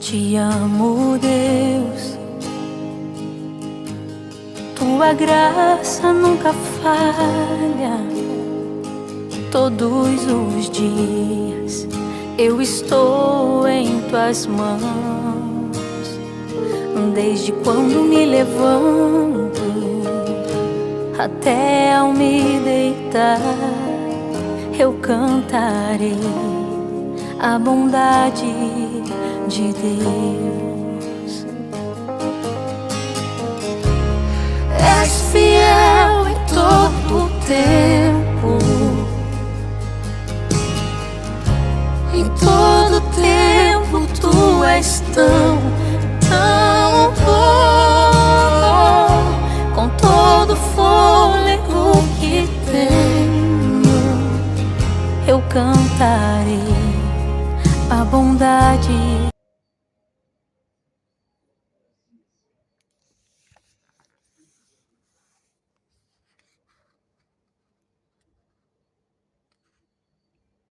Te amo, Deus, tua graça nunca falha. Todos os dias eu estou em tuas mãos. Desde quando me levanto até ao me deitar, eu cantarei a bondade de Deus. És fiel em todo o tempo,